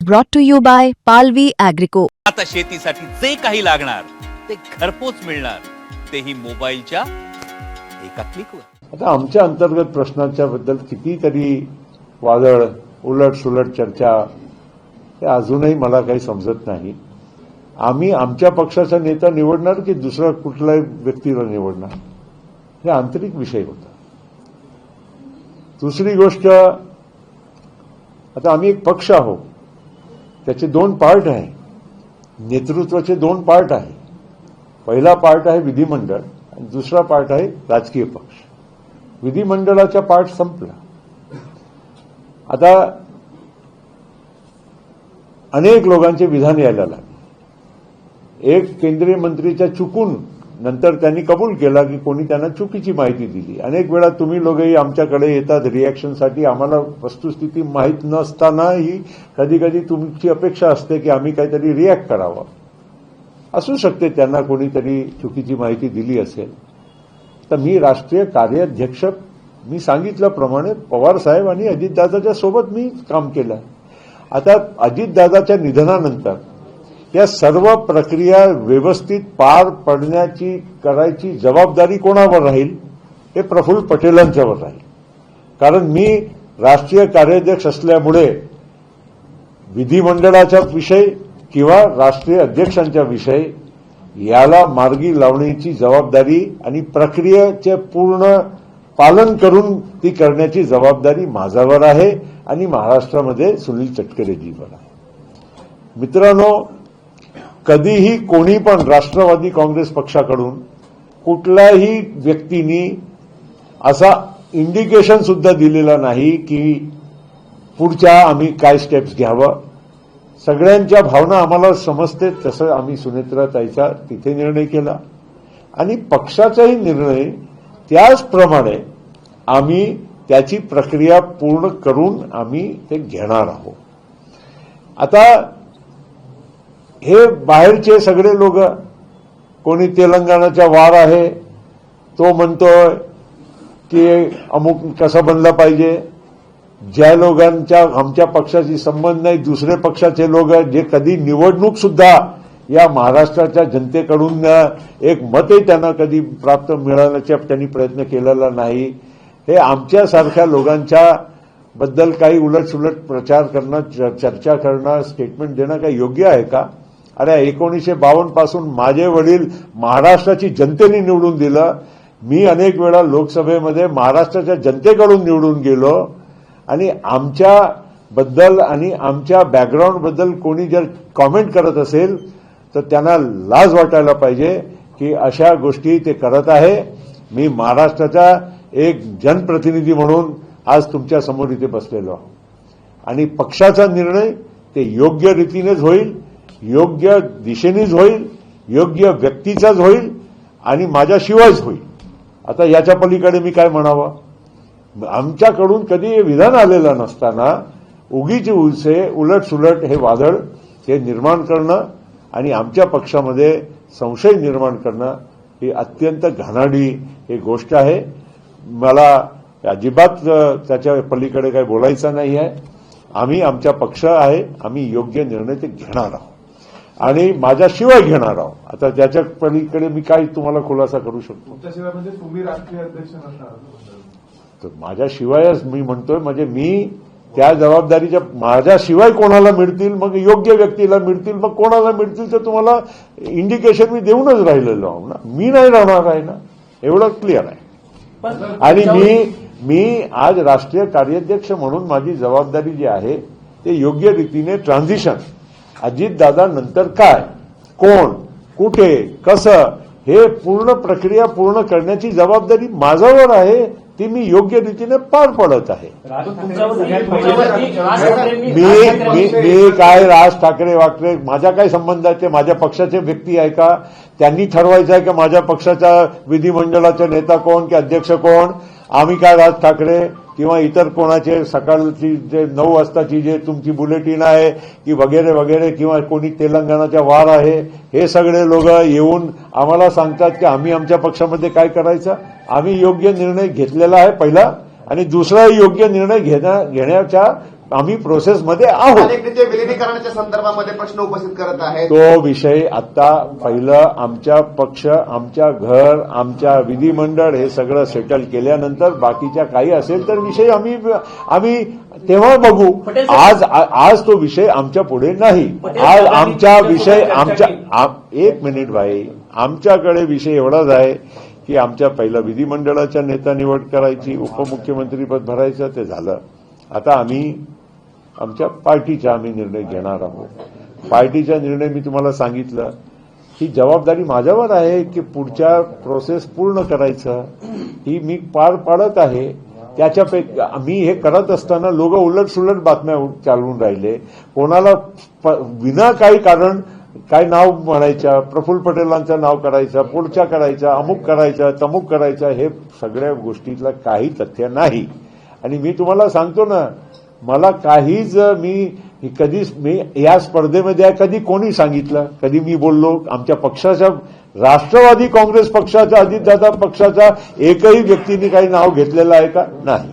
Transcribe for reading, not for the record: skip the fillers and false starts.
brought to you by Palvi Agrico. आता शेतीसाठी जे काही लागणार ते घरपोच मिळणार, तेही मोबाईलच्या एका क्लिकवर. आता आमच्या अंतर्गत प्रश्नांच्या बद्दल कितीतरी वादळ, उलट-सुलट चर्चा हे अजूनही मला काही समजत नाही. आम्ही आमच्या पक्षाचा नेता निवडणार की दुसरा कुठल्याही व्यक्तीला निवडणार, हे आंतरिक विषय होता. दुसरी गोष्ट, आता आम्ही एक पक्ष आहोत, त्याचे दोन पार्ट आहे, नेतृत्वाचे दोन पार्ट आहे. पहिला पार्ट आहे विधिमंडळ आणि दुसरा पार्ट आहे राजकीय पक्ष. विधिमंडळाचा पार्ट संपला. आता अनेक लोकांचे विधान यायला लागले. एक केंद्रीय मंत्रीच्या चुकून नंतर त्यांनी कबूल केला की कोणी त्यांना चुकीची माहिती दिली. अनेक वेळा तुम्ही लोकही आमच्याकडे येतात रिॲक्शनसाठी, आम्हाला वस्तुस्थिती माहीत नसतानाही कधी कधी तुमची अपेक्षा असते की आम्ही काहीतरी रिॲक्ट करावं. असू शकते त्यांना कोणीतरी चुकीची माहिती दिली असेल. तर मी राष्ट्रीय कार्याध्यक्ष, मी सांगितल्याप्रमाणे पवार साहेब आणि अजितदादाच्या सोबत मी काम केलं. आता अजितदादाच्या निधनानंतर त्या सर्व प्रक्रिया व्यवस्थित पार पडण्याची करायची जबाबदारी कोणावर राहील? हे प्रफुल्ल पटेलांच्यावर राहील. कारण मी राष्ट्रीय कार्याध्यक्ष असल्यामुळे विधिमंडळाचा विषय किंवा राष्ट्रीय अध्यक्षांचा विषय याला मार्गी लावण्याची जबाबदारी आणि प्रक्रियेचे पूर्ण पालन करून ती करण्याची जबाबदारी माझ्यावर आहे आणि महाराष्ट्रामध्ये सुनील तटकरेजीवर आहे. मित्रांनो, कधीही कोणी पण राष्ट्रवादी काँग्रेस पक्षाकडून कुठल्याही व्यक्तींनी असा इंडिकेशन सुद्धा दिलेला नाही की पुढच्या आम्ही काय स्टेप्स घ्यावं. सगळ्यांच्या भावना आम्हाला समजते, तसं आम्ही सुनेत्राताईचा तिथे निर्णय केला आणि पक्षाचाही निर्णय त्याचप्रमाणे आम्ही त्याची प्रक्रिया पूर्ण करून आम्ही ते घेणार आहोत. आता हे बाहेरचे सगळे लोक, कोणी तेलंगणाचा वार आहे तो म्हणतोय की अमुक कसं बनलं पाहिजे. ज्या लोकांच्या आमच्या पक्षाशी संबंध नाही, दुसरे पक्षाचे लोक जे कधी निवडणूक सुद्धा या महाराष्ट्राच्या जनतेकडून एक मतही त्यांना कधी प्राप्त मिळवण्याचा त्यांनी प्रयत्न केलेला नाही, हे आमच्यासारख्या लोकांच्या बद्दल काही उलटसुलट प्रचार करणं, चर्चा करणं, स्टेटमेंट देणं काही योग्य आहे का? अरे 1952 पासून माझे वडील महाराष्ट्राची जनतेने निवडून दिलं. मी अनेक वेळा लोकसभेमध्ये महाराष्ट्राच्या जनतेकडून निवडून गेलो आणि आमच्याबद्दल आणि आमच्या बॅकग्राऊंडबद्दल कोणी जर कॉमेंट करत असेल तर त्यांना लाज वाटायला पाहिजे की अशा गोष्टी ते करत आहे. मी महाराष्ट्राचा एक जनप्रतिनिधी म्हणून आज तुमच्या समोर इथे बसलेलो आहोत आणि पक्षाचा निर्णय ते योग्य रीतीनेच होईल, योग्य दिशेनेच होईल, योग्य व्यक्तीचाच होईल आणि माझ्याशिवायच होईल. आता याच्या पलीकडे मी काय म्हणावं? आमच्याकडून कधी हे विधान आलेलं नसताना उगीचे उलटसुलट हे वादळ हे निर्माण करणं आणि आमच्या पक्षामध्ये संशय निर्माण करणं ही अत्यंत घाणेरडी ही गोष्ट आहे. मला अजिबात त्याच्या पलीकडे काही बोलायचं नाही आहे. आम्ही आमचा पक्ष आहे, आम्ही योग्य निर्णय ते घेणार आहोत आणि माझ्याशिवाय घेणार आहोत. आता त्याच्या पलीकडे मी काय तुम्हाला खुलासा करू शकतो? तुमच्याशिवाय म्हणजे तुम्ही राष्ट्रीय अध्यक्ष नसणार? तर माझ्याशिवायच मी म्हणतोय, म्हणजे मी त्या जबाबदारीच्या माझ्याशिवाय कोणाला मिळतील, मग योग्य व्यक्तीला मिळतील, मग कोणाला मिळतील तर तुम्हाला इंडिकेशन मी देऊनच राहिलेलो आहो ना. मी नाही राहणार आहे ना, एवढं क्लिअर आहे. आणि मी आज राष्ट्रीय कार्याध्यक्ष म्हणून माझी जबाबदारी जी आहे ते योग्य रीतीने ट्रान्झिशन, अजितदादा नंतर काय, कोण, कुठे, कसं, हे पूर्ण प्रक्रिया पूर्ण करण्याची जबाबदारी माझ्यावर आहे. ती मी योग्य रीतीने पार पडत आहे. मी काय राज ठाकरे वाकरे माझा काय संबंध आहे? ते माझ्या पक्षाचे व्यक्ती आहे का? त्यांनी ठरवायचं आहे की माझ्या पक्षाचा विधिमंडळाचा नेता कोण की अध्यक्ष कोण? आम्ही काय राज ठाकरे किंवा इतर कोणाचे सकाळची जे 9 वाजताची जे तुमची बुलेटिन आहे की वगैरे वगैरे किंवा कोणी तेलंगणाचा वार आहे, हे सगळे लोक येऊन आम्हाला सांगतात की आम्ही आमच्या पक्षामध्ये काय करायचं. आम्ही योग्य निर्णय घेतलेला आहे पहिला, आणि दुसरा योग्य निर्णय घेण्याच्या आम्ही प्रोसेसमध्ये आहोत. अनेक नेते विलिनीकरणाच्या संदर्भामध्ये प्रश्न उपस्थित करत आहेत. तो विषय आता पहिलं आमच्या पक्ष, आमच्या घर, आमच्या विधिमंडळ हे सगळं सेटल केल्यानंतर बाकीच्या काही असेल तर विषय आम्ही तेव्हा बघू. आज तो विषय आमच्या पुढे नाही. आज आमचा विषय एक मिनिट भाई, आमच्याकडे विषय एवढाच आहे की आमच्या पहिलं विधिमंडळाच्या नेता निवड करायची, उपमुख्यमंत्रीपद भरायचं, ते झालं. आता आमच्या पार्टीचा निर्णय घेणार आहोत. पार्टीचा निर्णय मी तुम्हाला सांगितलं, ही जबाबदारी माझ्यावर आहे की पुढच्या प्रोसेस पूर्ण करायचं, ही मी पार पाडत आहे. त्याच्यापेक्षा मी हे करत असताना लोक उलटसुलट बातम्या चालवून राहिले. कोणाला विना काही कारण काय नाव म्हणायचं, प्रफुल्ल पटेलांचं नाव करायचं, पुढच्या करायचं, अमुक करायचं, तमुक करायचं, हे सगळ्या गोष्टीतलं काही तथ्य नाही. आणि मी तुम्हाला सांगतो ना, मला काहीच मी या स्पर्धेमध्ये कधी कोणी सांगितलं, कधी मी बोललो आमच्या पक्षाच्या, राष्ट्रवादी काँग्रेस पक्षाच्या, अजितदादा पक्षाच्या एकही व्यक्तीने काही नाव घेतलेलं आहे का? नाही.